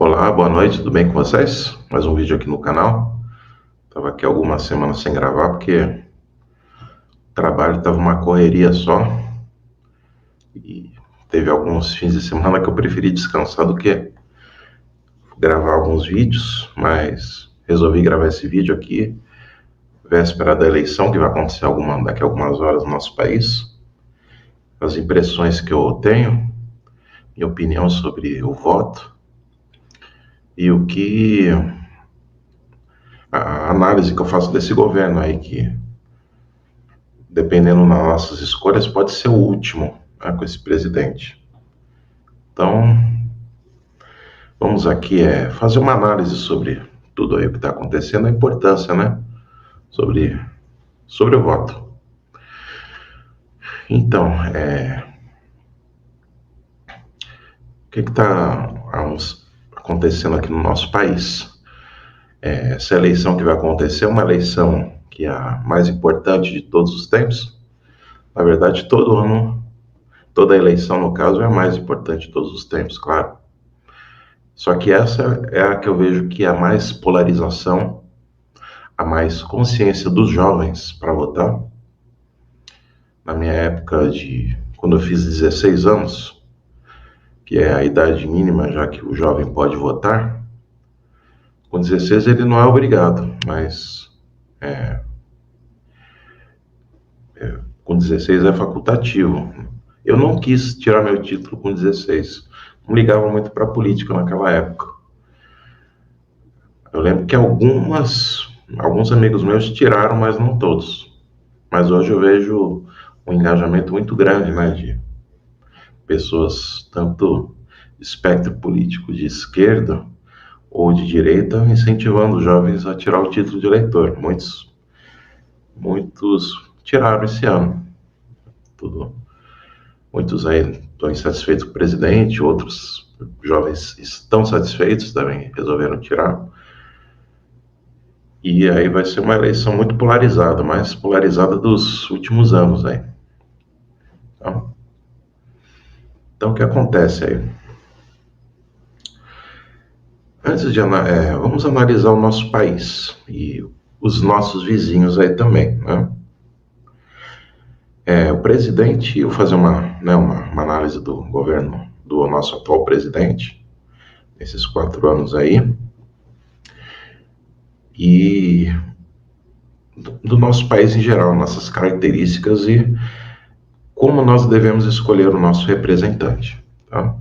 Olá, boa noite, tudo bem com vocês? Mais um vídeo aqui no canal. Tava aqui algumas semanas sem gravar porque o trabalho tava uma correria só e teve alguns fins de semana que eu preferi descansar do que gravar alguns vídeos, mas resolvi gravar esse vídeo aqui, véspera da eleição que vai acontecer daqui a algumas horas no nosso país. As impressões que eu tenho, minha opinião sobre o voto e a análise que eu faço desse governo aí, que dependendo das nossas escolhas, pode ser o último, né, com esse presidente. Então, vamos aqui fazer uma análise sobre tudo aí o que está acontecendo, a importância, né, sobre o voto. Então, o que está acontecendo aqui no nosso país? Essa eleição que vai acontecer é uma eleição que é a mais importante de todos os tempos. Na verdade, todo ano, toda eleição, no caso, é a mais importante de todos os tempos, claro. Só que essa é a que eu vejo que é a mais polarização, a mais consciência dos jovens para votar. Na minha época quando eu fiz 16 anos, que é a idade mínima já que o jovem pode votar, com 16 ele não é obrigado, mas com 16 é facultativo. Eu não quis tirar meu título com 16, não ligava muito para política naquela época. Eu lembro que alguns amigos meus tiraram, mas não todos. Mas hoje eu vejo um engajamento muito grande, né, de pessoas, tanto espectro político de esquerda ou de direita, incentivando os jovens a tirar o título de eleitor. Muitos tiraram esse ano. Muitos aí estão insatisfeitos com o presidente, outros jovens estão satisfeitos, também resolveram tirar. E aí vai ser uma eleição muito polarizada, mais polarizada dos últimos anos aí. Então o que acontece aí? Vamos analisar o nosso país e os nossos vizinhos aí também, né? O presidente, eu vou fazer uma análise do governo do nosso atual presidente, nesses 4 anos aí, e do nosso país em geral, nossas características e como nós devemos escolher o nosso representante, tá?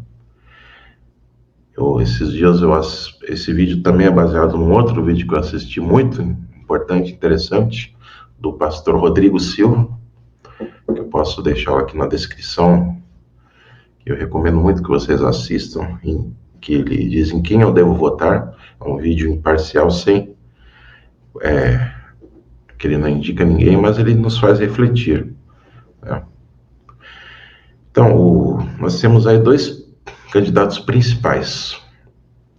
Esse vídeo também é baseado num outro vídeo que eu assisti muito importante, interessante, do pastor Rodrigo Silva, que eu posso deixar aqui na descrição, que eu recomendo muito que vocês assistam, que ele diz em quem eu devo votar. É um vídeo imparcial, que ele não indica ninguém, mas ele nos faz refletir, né? Então, nós temos aí 2 candidatos principais,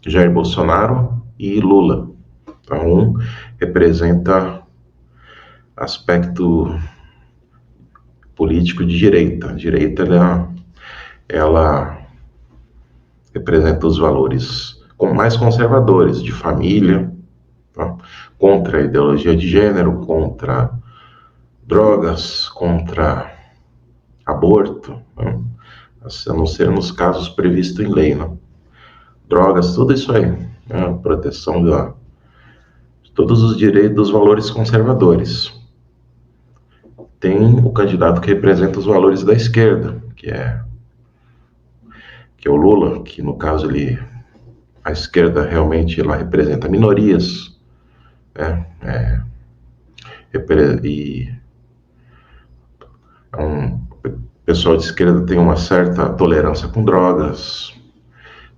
Jair Bolsonaro e Lula. Então, um representa aspecto político de direita. A direita, ela representa os valores mais conservadores, de família, tá? Contra a ideologia de gênero, contra drogas, contra aborto, né? A não ser nos casos previstos em lei, né? Drogas, tudo isso aí, né? Proteção de todos os direitos dos valores conservadores. Tem o candidato que representa os valores da esquerda, que é o Lula, que no caso a esquerda realmente ela representa minorias, né? O pessoal de esquerda tem uma certa tolerância com drogas,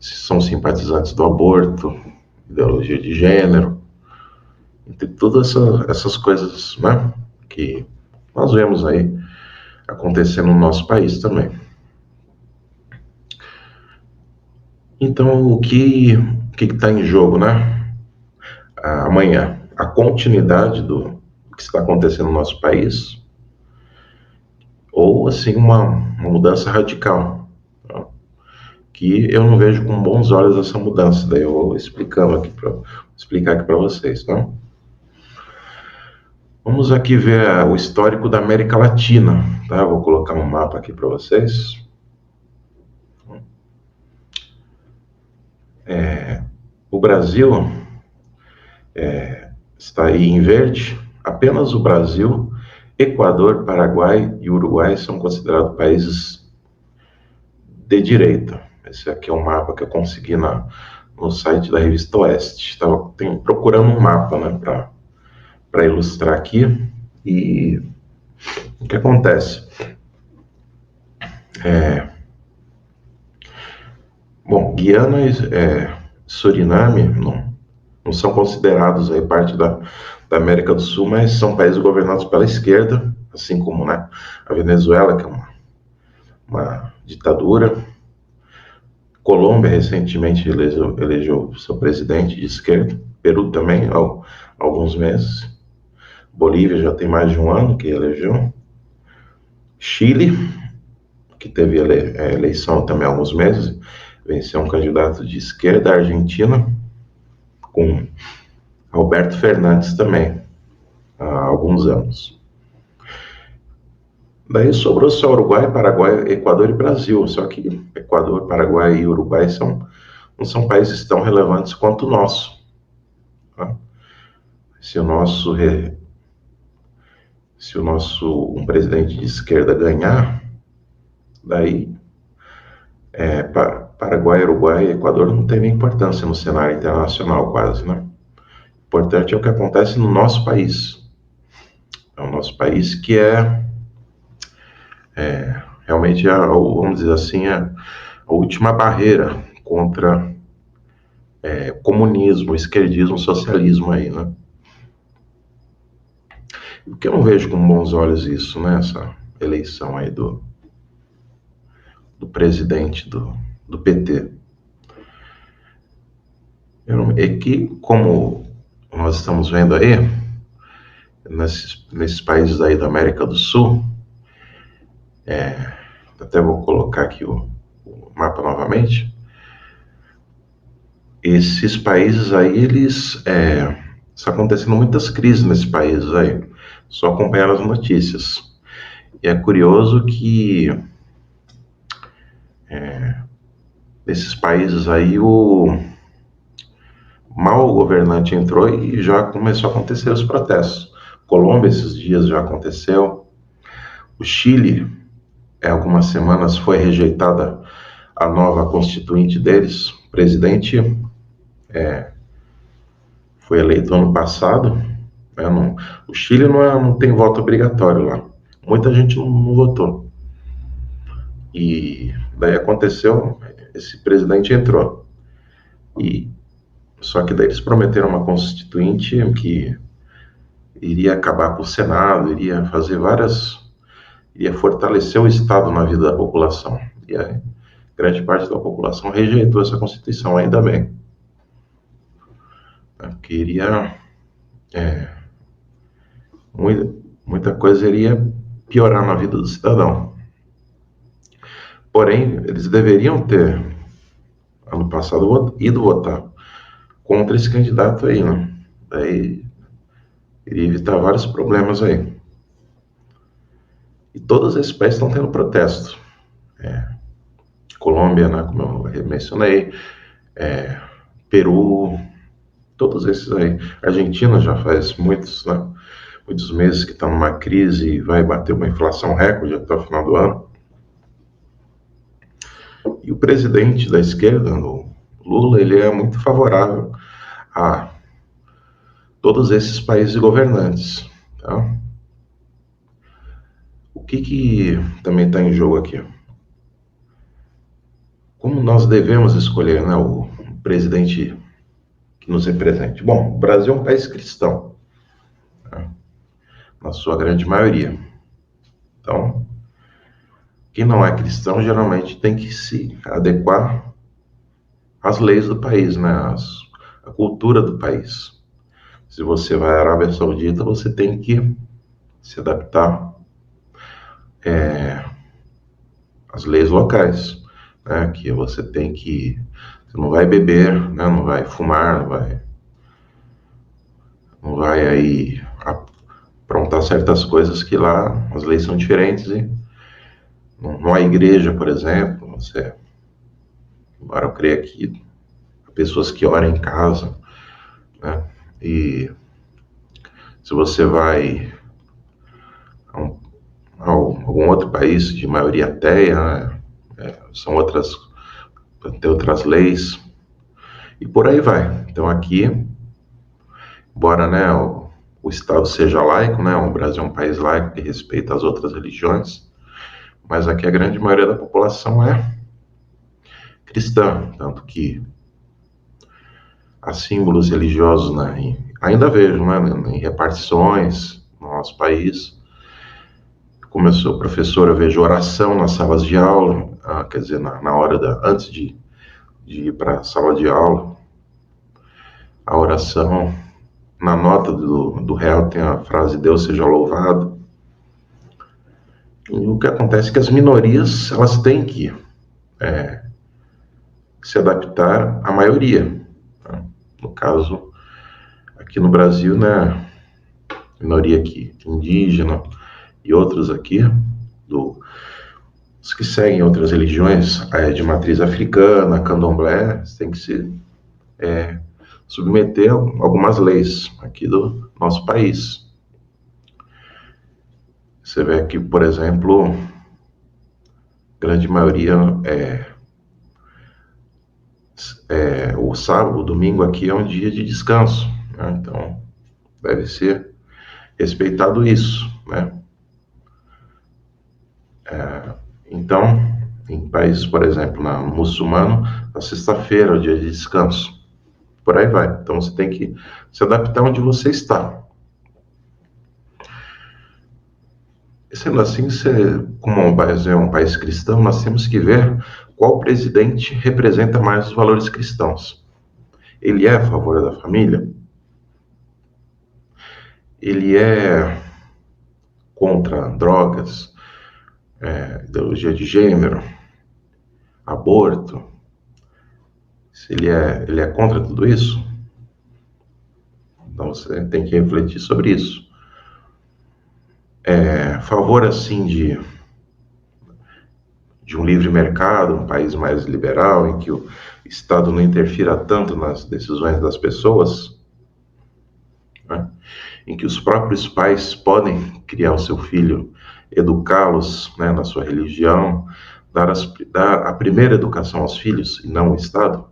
são simpatizantes do aborto, ideologia de gênero, entre todas essas coisas, né, que nós vemos aí acontecendo no nosso país também. Então, o que está em jogo, né? Amanhã, a continuidade do que está acontecendo no nosso país, ou assim uma mudança radical, tá? que eu não vejo com bons olhos essa mudança. Daí eu vou explicar aqui para vocês, tá? Vamos aqui ver o histórico da América Latina, tá? Vou colocar um mapa aqui para vocês. O Brasil está aí em verde. Apenas o Brasil, Equador, Paraguai e Uruguai são considerados países de direita. Esse aqui é um mapa que eu consegui no site da Revista Oeste. Estava procurando um mapa, né, para ilustrar aqui. E o que acontece? Bom, Guiana e Suriname não são considerados aí parte da América do Sul, mas são países governados pela esquerda, assim como, né, a Venezuela, que é uma ditadura. Colômbia recentemente elegeu seu presidente de esquerda. Peru também, há alguns meses. Bolívia já tem mais de um ano que elegeu. Chile, que teve eleição também há alguns meses, venceu um candidato de esquerda. A Argentina, com Alberto Fernandes também, há alguns anos. Daí sobrou só Uruguai, Paraguai, Equador e Brasil. Só que Equador, Paraguai e Uruguai não são países tão relevantes quanto o nosso. Tá? Se o nosso um presidente de esquerda ganhar, daí Paraguai, Uruguai e Equador não tem nem importância no cenário internacional quase, né? O importante é o que acontece no nosso país. É o nosso país que realmente, vamos dizer assim, a última barreira contra comunismo, esquerdismo, socialismo aí, né? Porque eu não vejo com bons olhos isso, né? Essa eleição aí do presidente do PT. É que, como nós estamos vendo aí, nesses países aí da América do Sul, até vou colocar aqui o mapa novamente. Esses países aí, está acontecendo muitas crises nesses países aí, só acompanhar as notícias. E é curioso que nesses países aí o mau governante entrou e já começou a acontecer os protestos. Colômbia esses dias já aconteceu. O Chile, algumas semanas, foi rejeitada a nova constituinte deles. O presidente foi eleito ano passado. O Chile não tem voto obrigatório lá. Muita gente não votou. E daí aconteceu, esse presidente entrou. Só que daí eles prometeram uma constituinte que iria acabar com o Senado, iria fortalecer o Estado na vida da população. E a grande parte da população rejeitou essa Constituição, ainda bem. Queria muita coisa iria piorar na vida do cidadão. Porém, eles deveriam ter, ano passado, ido votar contra esse candidato aí, né? Daí iria evitar vários problemas aí. E todos esses países estão tendo protesto. Colômbia, né, como eu mencionei, Peru, todos esses aí. Argentina já faz muitos meses que está numa crise e vai bater uma inflação recorde até o final do ano. E o presidente da esquerda, o Lula, ele é muito favorável a todos esses países governantes. Tá? O que também está em jogo aqui? Como nós devemos escolher, né, o presidente que nos represente? Bom, o Brasil é um país cristão, né, na sua grande maioria. Então, quem não é cristão geralmente tem que se adequar às leis do país, né, à cultura do país. Se você vai à Arábia Saudita, você tem que se adaptar às leis locais. né, que você não vai beber, né, não vai fumar, não vai aí aprontar certas coisas que lá as leis são diferentes e não há igreja, por exemplo, embora eu creia que há pessoas que oram em casa, né, e se você vai a algum outro país de maioria ateia, né, tem outras leis, e por aí vai. Então aqui, embora, né, o Estado seja laico, né, o Brasil é um país laico que respeita as outras religiões, mas aqui a grande maioria da população é cristã, tanto que há símbolos religiosos, né, ainda vejo, né, em repartições no nosso país. Como eu sou professor, eu vejo oração nas salas de aula, quer dizer, na hora antes de ir para a sala de aula, a oração. Na nota do réu tem a frase Deus seja louvado. E o que acontece é que as minorias elas têm que se adaptar à maioria. Tá? No caso, aqui no Brasil, né, minoria aqui indígena e outros aqui, os que seguem outras religiões de matriz africana, candomblé, têm que se submeter a algumas leis aqui do nosso país. Você vê aqui, por exemplo, a grande maioria o sábado, o domingo aqui é um dia de descanso, né? Então deve ser respeitado isso, né? Então, em países, por exemplo, no muçulmano, na sexta-feira é o dia de descanso. Por aí vai. Então você tem que se adaptar onde você está. Sendo assim, como o Brasil é um país cristão, nós temos que ver qual presidente representa mais os valores cristãos. Ele é a favor da família? Ele é contra drogas, ideologia de gênero, aborto? Se ele é contra tudo isso? Então você tem que refletir sobre isso. A favor, assim, de um livre mercado, um país mais liberal, em que o Estado não interfira tanto nas decisões das pessoas, né? Em que os próprios pais podem criar o seu filho, educá-los, né, na sua religião, dar a primeira educação aos filhos e não o Estado,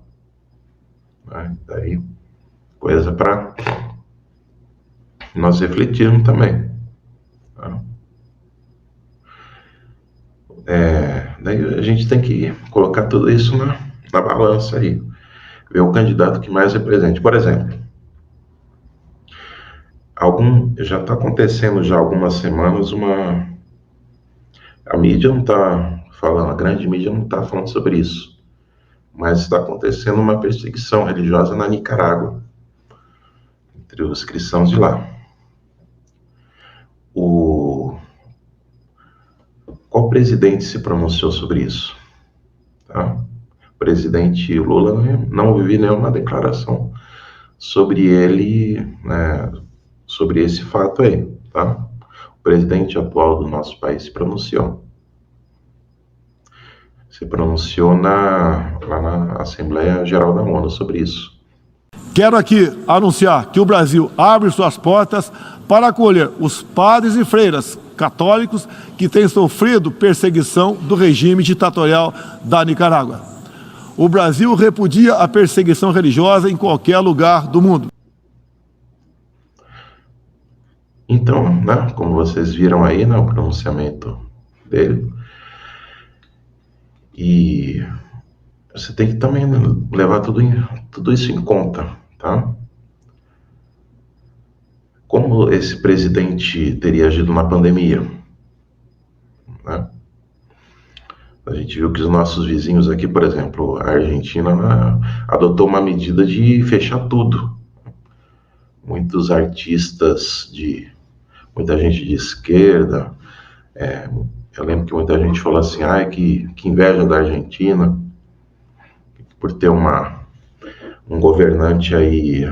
né? Daí, coisa para nós refletirmos também. Tá? Daí a gente tem que colocar tudo isso na balança aí, ver o candidato que mais represente. Por exemplo, já está acontecendo já há algumas semanas a mídia não está falando, a grande mídia não está falando sobre isso, mas está acontecendo uma perseguição religiosa na Nicarágua, entre os cristãos de lá. Qual presidente se pronunciou sobre isso? Tá? O presidente Lula não ouvi nenhuma declaração sobre ele, né, sobre esse fato aí, tá? O presidente atual do nosso país se pronunciou. Se pronunciou lá na Assembleia Geral da ONU sobre isso. Quero aqui anunciar que o Brasil abre suas portas para acolher os padres e freiras católicos que têm sofrido perseguição do regime ditatorial da Nicarágua. O Brasil repudia a perseguição religiosa em qualquer lugar do mundo. Então, né, como vocês viram aí, né, o pronunciamento dele, e você tem que também levar tudo isso em conta, tá? Como esse presidente teria agido na pandemia, né? A gente viu que os nossos vizinhos aqui, por exemplo, a Argentina adotou uma medida de fechar tudo. Muitos artistas, muita gente de esquerda, eu lembro que muita gente falou assim, que inveja da Argentina, por ter um governante aí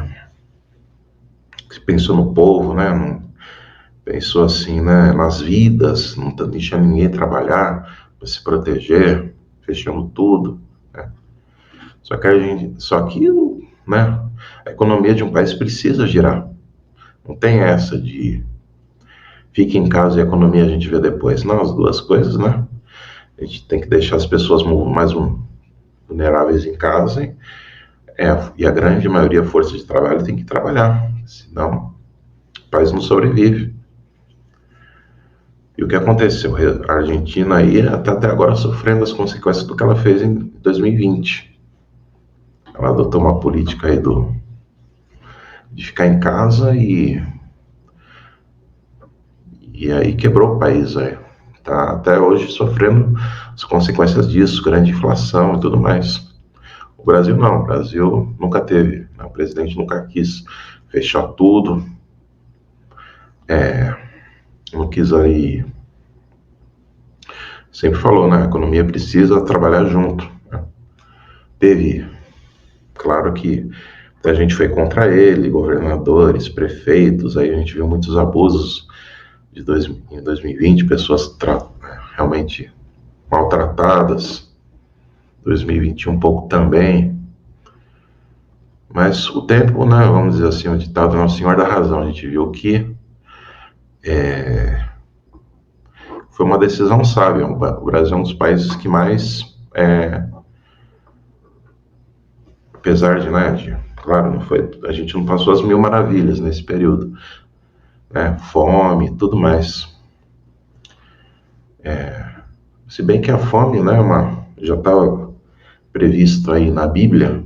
que pensou no povo, né? Não, pensou assim, né? Nas vidas, não tá deixando ninguém trabalhar para se proteger, fechando tudo, né? Só que, né? A economia de um país precisa girar. Não tem essa de fique em casa e a economia a gente vê depois. Não, as duas coisas, né? A gente tem que deixar as pessoas mais vulneráveis em casa, hein? E a grande maioria força de trabalho tem que trabalhar, senão o país não sobrevive. E o que aconteceu? A Argentina aí está até agora sofrendo as consequências do que ela fez em 2020. Ela adotou uma política aí de ficar em casa e aí quebrou o país aí. Tá até hoje sofrendo as consequências disso, grande inflação e tudo mais. O Brasil não, o Brasil nunca teve, né? O presidente nunca quis fechar tudo, não quis aí, sempre falou, né? A economia precisa trabalhar junto, né? Teve, claro que a gente foi contra ele, governadores, prefeitos, aí a gente viu muitos abusos em 2020, pessoas realmente maltratadas, 2021 um pouco também, mas o tempo, né, vamos dizer assim, o ditado Nosso Senhor da Razão, a gente viu que foi uma decisão sábia. O Brasil é um dos países que mais, apesar de, né, claro, não foi, a gente não passou as mil maravilhas nesse período, né, fome, tudo mais. Se bem que a fome, né, já estava previsto aí na Bíblia,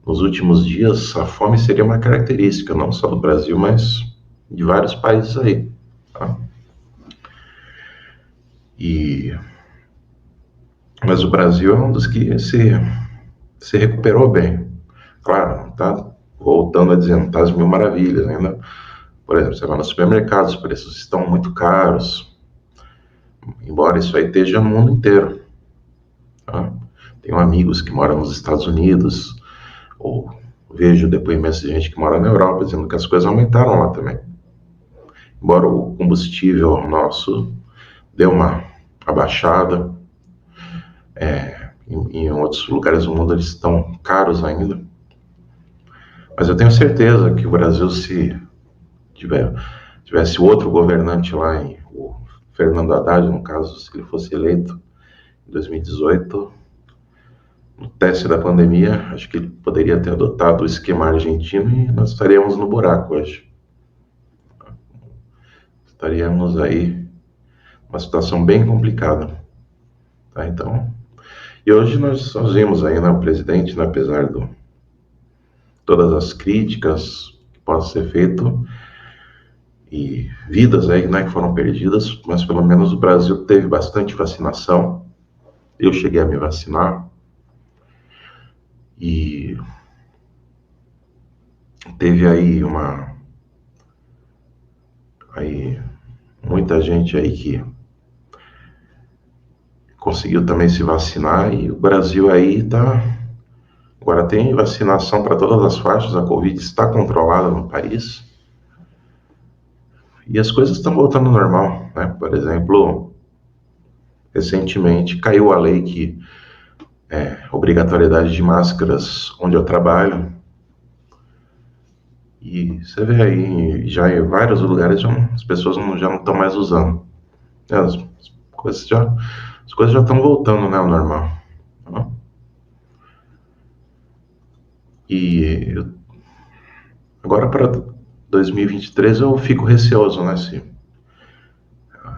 nos últimos dias, a fome seria uma característica, não só do Brasil, mas de vários países aí, tá? Mas o Brasil é um dos que se recuperou bem. Claro, não está voltando a dizer, não está as mil maravilhas ainda. Por exemplo, você vai no supermercado, os preços estão muito caros, embora isso aí esteja no mundo inteiro, tá? Tenho amigos que moram nos Estados Unidos, ou vejo depoimentos de gente que mora na Europa dizendo que as coisas aumentaram lá também. Embora o combustível nosso deu uma abaixada, em outros lugares do mundo eles estão caros ainda. Mas eu tenho certeza que o Brasil, se tivesse outro governante lá, o Fernando Haddad, no caso, se ele fosse eleito em 2018, no teste da pandemia, acho que ele poderia ter adotado o esquema argentino e nós estaríamos no buraco hoje. Estaríamos aí uma situação bem complicada, tá? Então, e hoje nós vimos aí, né, o presidente, né, apesar de todas as críticas que possam ser feitas e vidas aí, né, que foram perdidas, mas pelo menos o Brasil teve bastante vacinação. Eu cheguei a me vacinar e teve aí muita gente aí que conseguiu também se vacinar e o Brasil aí tá. Agora tem vacinação para todas as faixas, a Covid está controlada no país e as coisas estão voltando ao normal, né? Por exemplo, recentemente caiu a lei que obrigatoriedade de máscaras onde eu trabalho e você vê aí, já em vários lugares as pessoas já não estão mais usando. As coisas já estão voltando, né, ao normal. E agora para 2023 eu fico receoso, né, se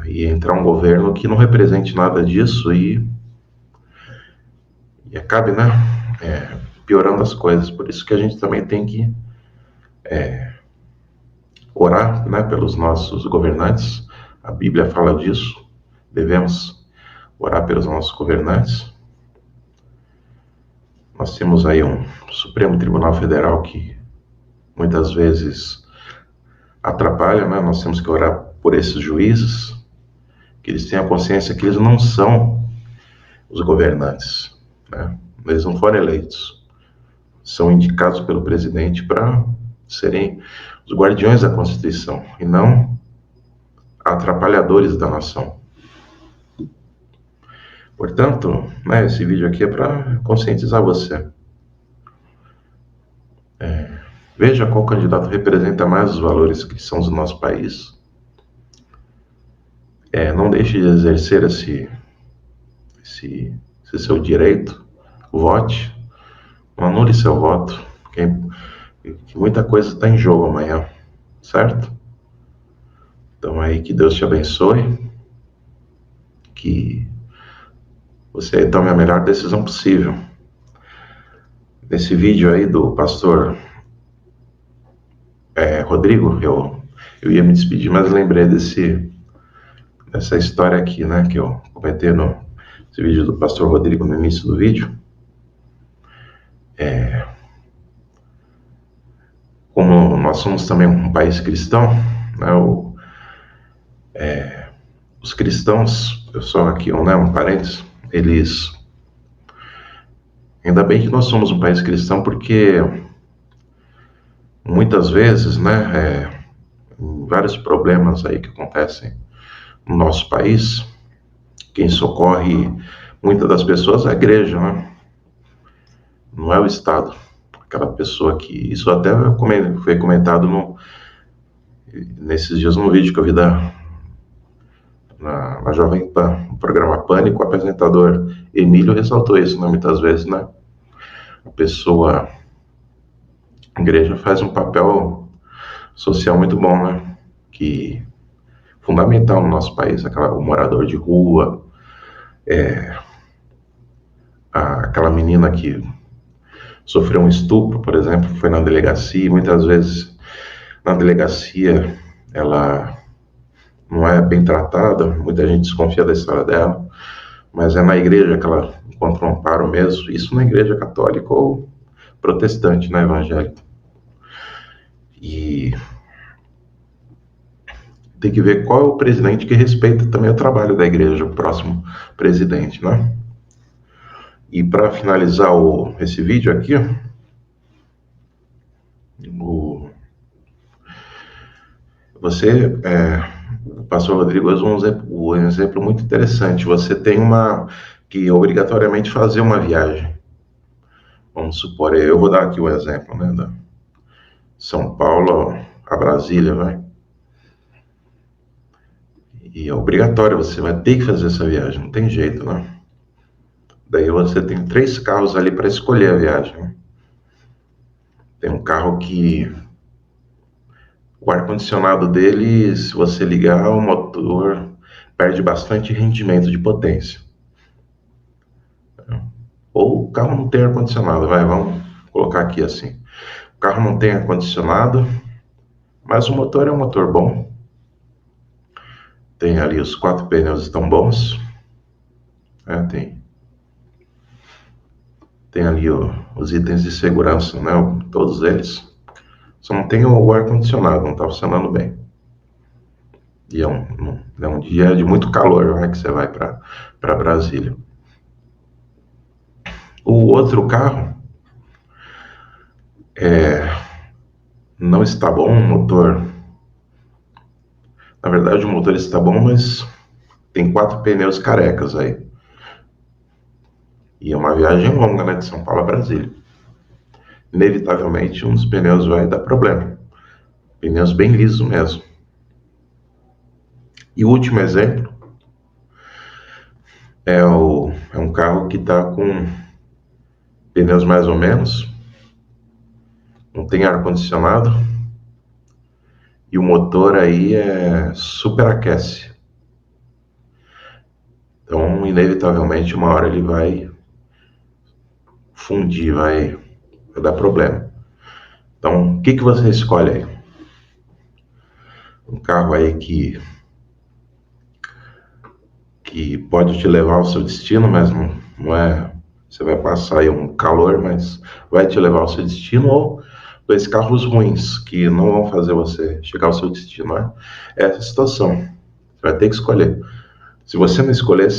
entrar um governo que não represente nada disso e acabe, né, piorando as coisas. Por isso que a gente também tem que orar, né, pelos nossos governantes. A Bíblia fala disso. Devemos orar pelos nossos governantes. Nós temos aí um Supremo Tribunal Federal que muitas vezes atrapalha, né? Nós temos que orar por esses juízes, que eles tenham consciência que eles não são os governantes, né? Eles não foram eleitos. São indicados pelo presidente para serem os guardiões da Constituição e não atrapalhadores da nação. Portanto, né, esse vídeo aqui é para conscientizar você. Veja qual candidato representa mais os valores cristãos do nosso país. Não deixe de exercer esse seu direito. Vote. Não anule seu voto. Que muita coisa está em jogo amanhã. Certo? Então aí, que Deus te abençoe. Que você tome a melhor decisão possível. Nesse vídeo aí do pastor Rodrigo, eu ia me despedir, mas lembrei dessa história aqui, né, que eu comentei nesse vídeo do pastor Rodrigo no início do vídeo. Como nós somos também um país cristão, né, os cristãos, só aqui um parênteses, eles... Ainda bem que nós somos um país cristão, porque muitas vezes, né, vários problemas aí que acontecem no nosso país, quem socorre muitas das pessoas é a igreja, né? Não é o Estado. Aquela pessoa que... Isso até foi comentado nesses dias num vídeo que eu vi na Jovem Pan, no programa Pânico. O apresentador Emílio ressaltou isso, né? Muitas vezes, né? A igreja faz um papel social muito bom, né? Fundamental no nosso país. O morador de rua, aquela menina que sofreu um estupro, por exemplo, foi na delegacia, e muitas vezes na delegacia ela não é bem tratada, muita gente desconfia da história dela, mas é na igreja que ela encontra um amparo mesmo, isso na igreja católica ou protestante, né, evangélica. E tem que ver qual é o presidente que respeita também o trabalho da igreja, o próximo presidente, né? E para finalizar esse vídeo aqui, o pastor Rodrigo usou um exemplo muito interessante. Você tem que obrigatoriamente fazer uma viagem. Vamos supor, eu vou dar aqui o exemplo, né, da São Paulo a Brasília, vai. E é obrigatório, você vai ter que fazer essa viagem, não tem jeito, né? Daí você tem 3 carros ali para escolher a viagem. Tem um carro que o ar-condicionado dele, se você ligar, o motor perde bastante rendimento de potência. Ou o carro não tem ar-condicionado, vamos colocar aqui assim. O carro não tem ar-condicionado, mas o motor é um motor bom. Tem ali os 4 pneus estão bons. Tem ali os itens de segurança, né? Todos eles. Só não tem o ar-condicionado, não está funcionando bem. E é um dia de muito calor, né, que você vai para Brasília. O outro carro não está bom, o motor... Na verdade, o motor está bom, mas tem 4 pneus carecas aí. E é uma viagem longa, né, de São Paulo a Brasília. Inevitavelmente, um dos pneus vai dar problema. Pneus bem lisos mesmo. E o último exemplo é um carro que está com pneus mais ou menos, não tem ar-condicionado, e o motor aí superaquece. Então, inevitavelmente, uma hora ele vai fundir, vai dar problema. Então, o que você escolhe aí? Um carro aí que pode te levar ao seu destino, mas não é... Você vai passar aí um calor, mas vai te levar ao seu destino, ou 2 carros ruins que não vão fazer você chegar ao seu destino, né? É essa situação. Você vai ter que escolher. Se você não escolher,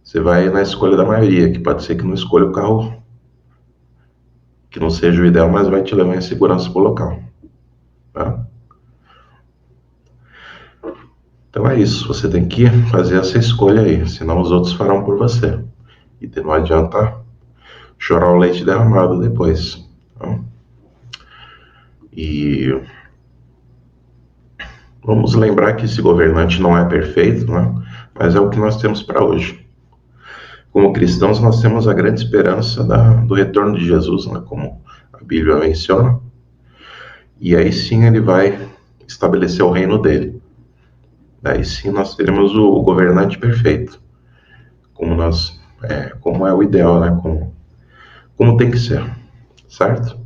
você você vai na escolha da maioria, que pode ser que não escolha o carro que não seja o ideal, mas vai te levar em segurança para o local. Tá? Então é isso, você tem que fazer essa escolha aí, senão os outros farão por você. E não adianta chorar o leite derramado depois. Tá? E vamos lembrar que esse governante não é perfeito, né? Mas é o que nós temos para hoje. Como cristãos, nós temos a grande esperança do retorno de Jesus, né? Como a Bíblia menciona. E aí sim ele vai estabelecer o reino dele. Daí sim nós teremos o governante perfeito, como como é o ideal, né? Como tem que ser, certo?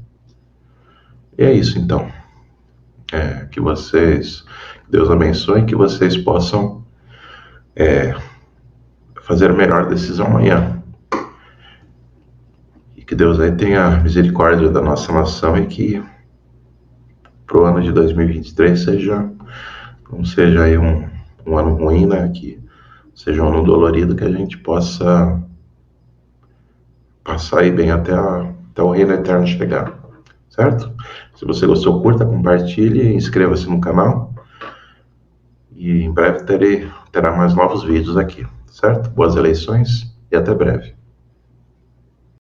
E é isso então. Que Deus abençoe, que vocês possam fazer a melhor decisão amanhã. E que Deus aí tenha misericórdia da nossa nação e que pro ano de 2023 não seja aí um ano ruim, né? Que seja um ano dolorido, que a gente possa passar aí bem até o reino eterno chegar, certo? Se você gostou, curta, compartilhe, inscreva-se no canal e em breve terá mais novos vídeos aqui, certo? Boas eleições e até breve.